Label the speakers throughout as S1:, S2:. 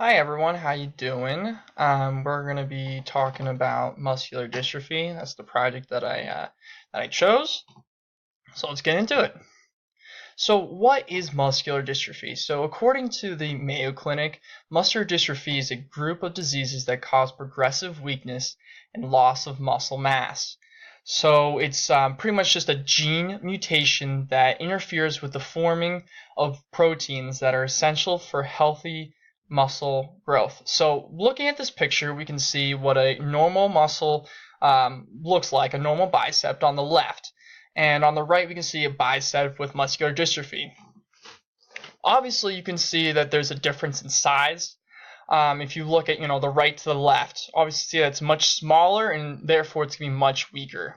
S1: Hi everyone, how you doing? We're gonna be talking about muscular dystrophy. That's the project that I chose. So let's get into it. So what is muscular dystrophy? So according to the Mayo Clinic, muscular dystrophy is a group of diseases that cause progressive weakness and loss of muscle mass. So it's pretty much just a gene mutation that interferes with the forming of proteins that are essential for healthy muscle growth. So looking at this picture, we can see what a normal muscle looks like, a normal bicep on the left. And on the right, we can see a bicep with muscular dystrophy. Obviously, you can see that there's a difference in size. If you look at, the right to the left, obviously see that it's much smaller and therefore it's going to be much weaker.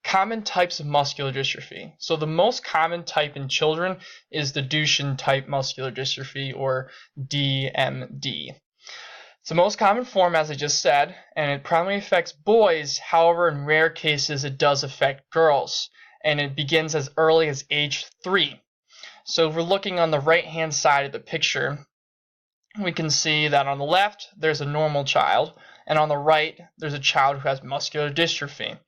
S1: Common types of muscular dystrophy. So the most common type in children is the Duchenne type muscular dystrophy, or DMD. It's the most common form, as I just said, and it primarily affects boys. However, in rare cases, it does affect girls, and it begins as early as age 3. So if we're looking on the right-hand side of the picture, we can see that on the left, there's a normal child, and on the right, there's a child who has muscular dystrophy.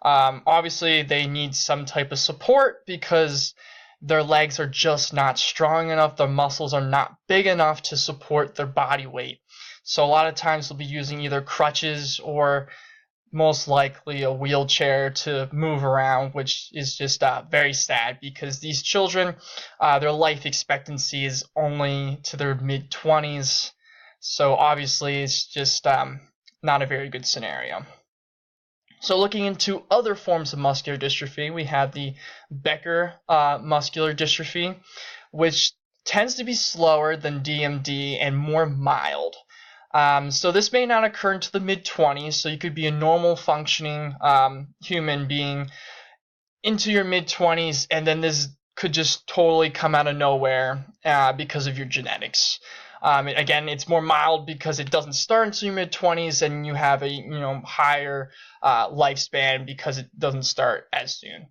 S1: Obviously, they need some type of support because their legs are just not strong enough. Their muscles are not big enough to support their body weight. So a lot of times they'll be using either crutches or most likely a wheelchair to move around, which is just very sad because these children, their life expectancy is only to their mid-20s. So obviously it's just not a very good scenario. So looking into other forms of muscular dystrophy, we have the Becker muscular dystrophy, which tends to be slower than DMD and more mild. So this may not occur until the mid-20s, so you could be a normal functioning human being into your mid-20s, and then this could just totally come out of nowhere because of your genetics. Again, it's more mild because it doesn't start until your mid-20s, and you have a higher lifespan because it doesn't start as soon.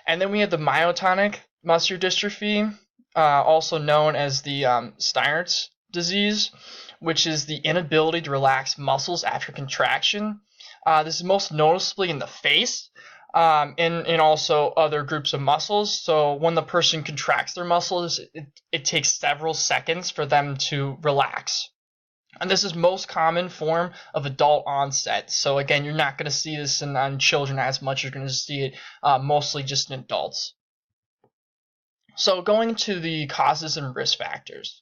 S1: And then we have the myotonic muscular dystrophy, also known as the Steiner's disease, which is the inability to relax muscles after contraction. This is most noticeably in the face. And also other groups of muscles. So when the person contracts their muscles, it takes several seconds for them to relax. And this is most common form of adult onset. So again, you're not going to see this in children as much. You're going to see it mostly just in adults. So going to the causes and risk factors.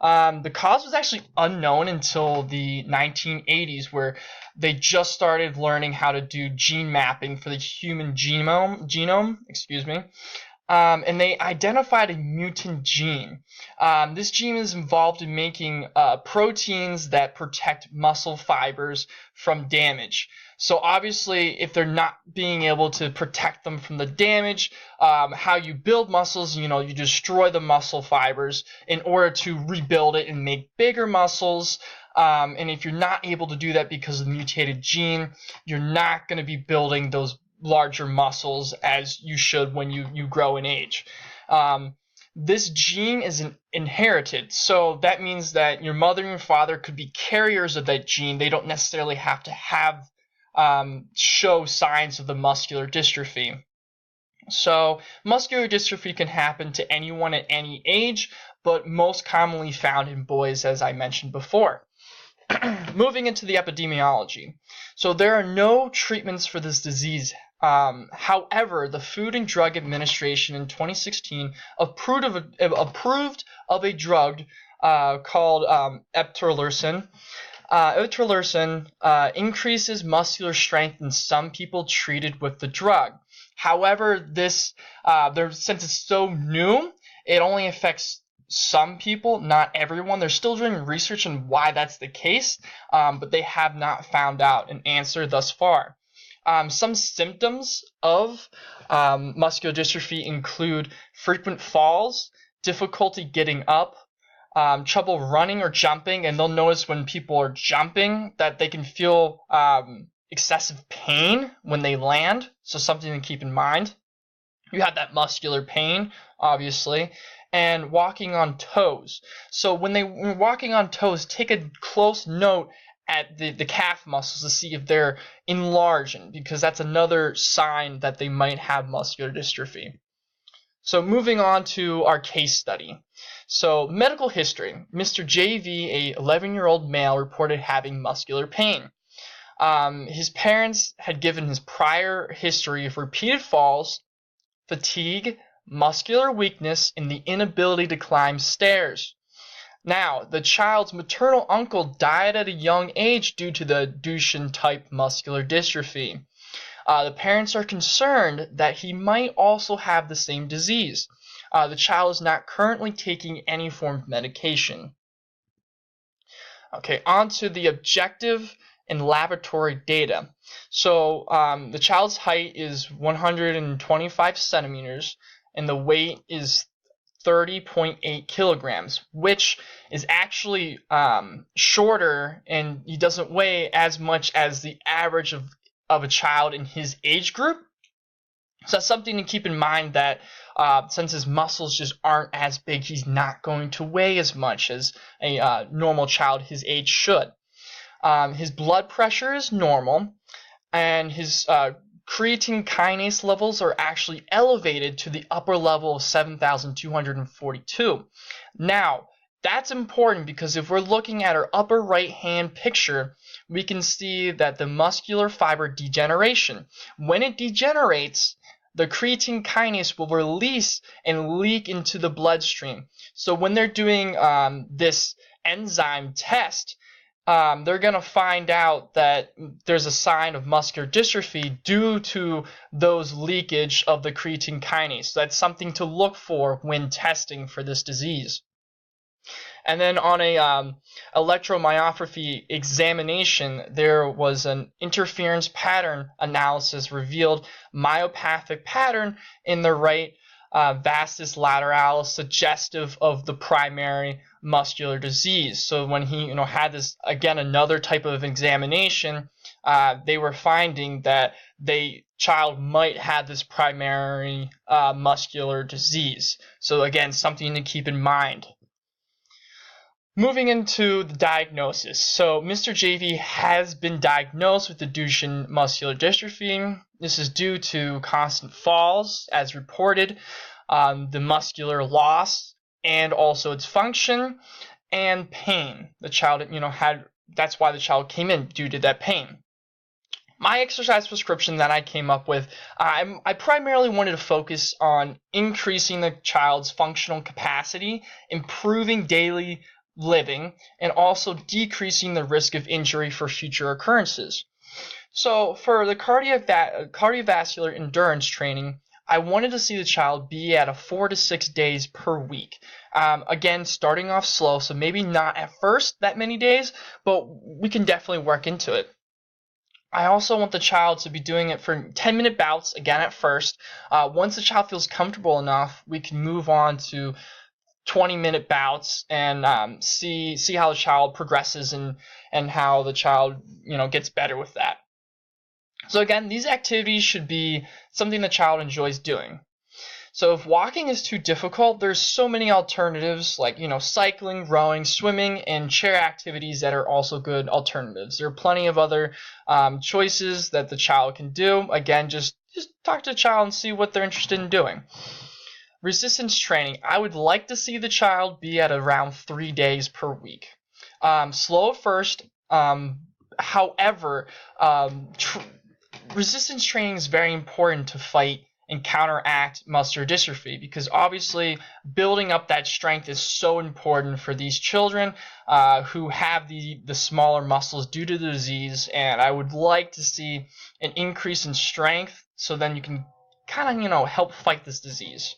S1: The cause was actually unknown until the 1980s, where they just started learning how to do gene mapping for the human genome, and they identified a mutant gene. This gene is involved in making proteins that protect muscle fibers from damage. So obviously, if they're not being able to protect them from the damage, how you build muscles, you destroy the muscle fibers in order to rebuild it and make bigger muscles. And if you're not able to do that because of the mutated gene, you're not going to be building those larger muscles as you should when you grow in age. This gene is inherited, so that means that your mother and your father could be carriers of that gene. They don't necessarily have to show signs of the muscular dystrophy. So muscular dystrophy can happen to anyone at any age, but most commonly found in boys, as I mentioned before. Moving into the epidemiology. So there are no treatments for this disease. However, the Food and Drug Administration in 2016 approved of a drug called eptilursin. Eptilursin increases muscular strength in some people treated with the drug. However, since it's so new, it only affects some people, not everyone. They're still doing research on why that's the case, but they have not found out an answer thus far. Some symptoms of muscular dystrophy include frequent falls, difficulty getting up, trouble running or jumping, and they'll notice when people are jumping that they can feel excessive pain when they land, so something to keep in mind. You have that muscular pain, obviously, and walking on toes. So when they're walking on toes, take a close note at the calf muscles to see if they're enlarging, because that's another sign that they might have muscular dystrophy. So moving on to our case study. So medical history. Mr. JV, a 11-year-old male, reported having muscular pain. His parents had given his prior history of repeated falls, fatigue, muscular weakness, and the inability to climb stairs. Now, the child's maternal uncle died at a young age due to the Duchenne-type muscular dystrophy. The parents are concerned that he might also have the same disease. The child is not currently taking any form of medication. Okay, on to the objective and laboratory data. So the child's height is 125 centimeters and the weight is 30.8 kilograms, which is actually shorter, and he doesn't weigh as much as the average of a child in his age group. So that's something to keep in mind, that since his muscles just aren't as big, he's not going to weigh as much as a normal child his age should. His blood pressure is normal, and his creatine kinase levels are actually elevated to the upper level of 7,242. Now, that's important because if we're looking at our upper right-hand picture, we can see that the muscular fiber degeneration. When it degenerates, the creatine kinase will release and leak into the bloodstream. So when they're doing this enzyme test, they're going to find out that there's a sign of muscular dystrophy due to those leakage of the creatine kinase. So that's something to look for when testing for this disease. And then on a electromyography examination, there was an interference pattern analysis revealed myopathic pattern in the right vastus lateralis, suggestive of the primary muscular disease. So when he had this, again, another type of examination, they were finding that the child might have this primary muscular disease. So again, something to keep in mind. Moving into the diagnosis. So Mr. JV has been diagnosed with the Duchenne muscular dystrophy. This is due to constant falls, as reported, the muscular loss, and also its function, and pain. The child, that's why the child came in, due to that pain. My exercise prescription that I came up with, I primarily wanted to focus on increasing the child's functional capacity, improving daily living, and also decreasing the risk of injury for future occurrences. So for the cardiovascular endurance training, I wanted to see the child be at a 4 to 6 days per week. Again, starting off slow, so maybe not at first that many days, but we can definitely work into it. I also want the child to be doing it for 10-minute bouts, again at first. Once the child feels comfortable enough, we can move on to 20-minute bouts and see how the child progresses and how the child gets better with that. So again, these activities should be something the child enjoys doing. So if walking is too difficult, there's so many alternatives like cycling, rowing, swimming, and chair activities that are also good alternatives. There are plenty of other choices that the child can do. Again, just talk to the child and see what they're interested in doing. Resistance training. I would like to see the child be at around 3 days per week. Slow at first. However, resistance training is very important to fight and counteract muscular dystrophy, because obviously building up that strength is so important for these children who have the smaller muscles due to the disease. And I would like to see an increase in strength so then you can kind of help fight this disease.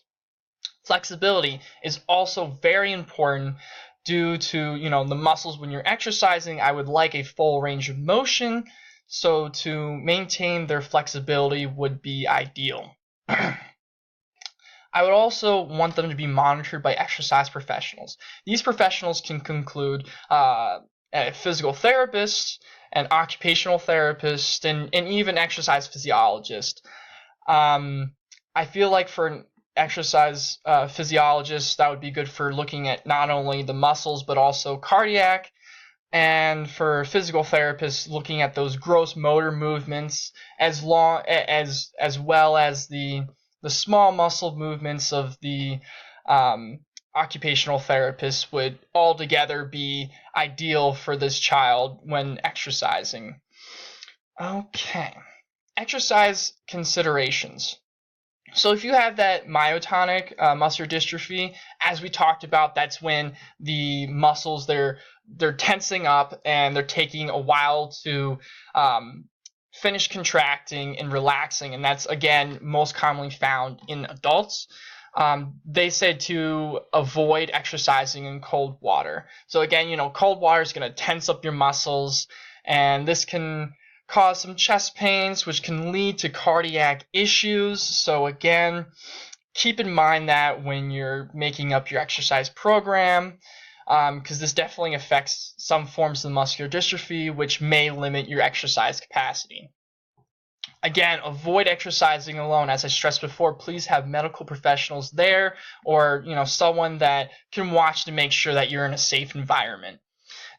S1: Flexibility is also very important due to the muscles when you're exercising. I would like a full range of motion, so to maintain their flexibility would be ideal. I would also want them to be monitored by exercise professionals. These professionals can include a physical therapist, an occupational therapist, and even exercise physiologist. I feel like for an exercise physiologist, that would be good for looking at not only the muscles but also cardiac, and for physical therapists, looking at those gross motor movements as well as the small muscle movements of the occupational therapist would altogether be ideal for this child when exercising. Okay, exercise considerations. So if you have that myotonic muscular dystrophy, as we talked about, that's when the muscles they're tensing up and they're taking a while to finish contracting and relaxing, and that's again most commonly found in adults. They said to avoid exercising in cold water. So again, cold water is going to tense up your muscles, and this can cause some chest pains, which can lead to cardiac issues. So again, keep in mind that when you're making up your exercise program, because this definitely affects some forms of muscular dystrophy, which may limit your exercise capacity. Again, avoid exercising alone. As I stressed before, please have medical professionals there, or someone that can watch to make sure that you're in a safe environment.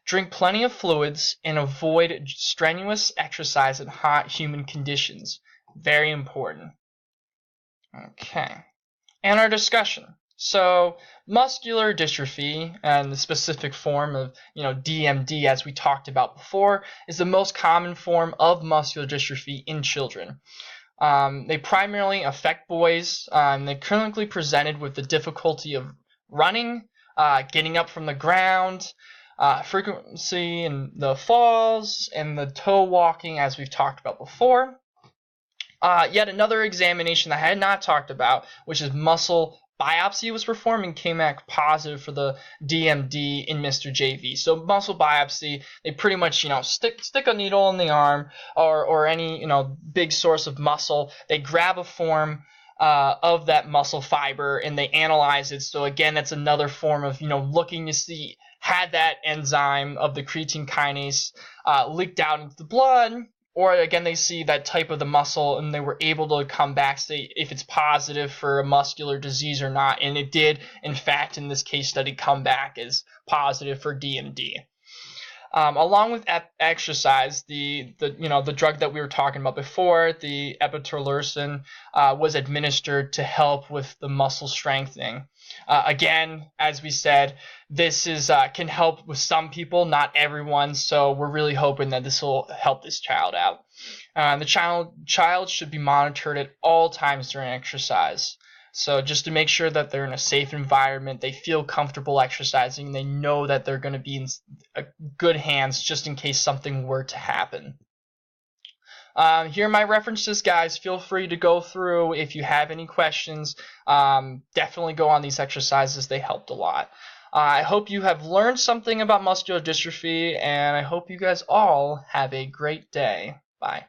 S1: Drink plenty of fluids and avoid strenuous exercise in hot, humid conditions. Very important. Okay. And our discussion. So, muscular dystrophy, and the specific form of, DMD, as we talked about before, is the most common form of muscular dystrophy in children. They primarily affect boys. They're clinically presented with the difficulty of running, getting up from the ground, frequency in the falls, and the toe walking, as we've talked about before. Yet another examination that I had not talked about, which is muscle biopsy, was performed and came back positive for the DMD in Mr. JV. So muscle biopsy, they pretty much stick a needle in the arm or any big source of muscle. They grab a form of that muscle fiber and they analyze it. So again, that's another form of looking to see had that enzyme of the creatine kinase leaked out into the blood, or again they see that type of the muscle and they were able to come back, say if it's positive for a muscular disease or not, and it did in fact in this case study come back as positive for DMD. Along with exercise, the drug that we were talking about before, the epitalursin, was administered to help with the muscle strengthening. Again, as we said, this can help with some people, not everyone. So we're really hoping that this will help this child out. The child should be monitored at all times during exercise. So just to make sure that they're in a safe environment, they feel comfortable exercising, they know that they're going to be in good hands just in case something were to happen. Here are my references, guys. Feel free to go through if you have any questions. Definitely go on these exercises. They helped a lot. I hope you have learned something about muscular dystrophy, and I hope you guys all have a great day. Bye.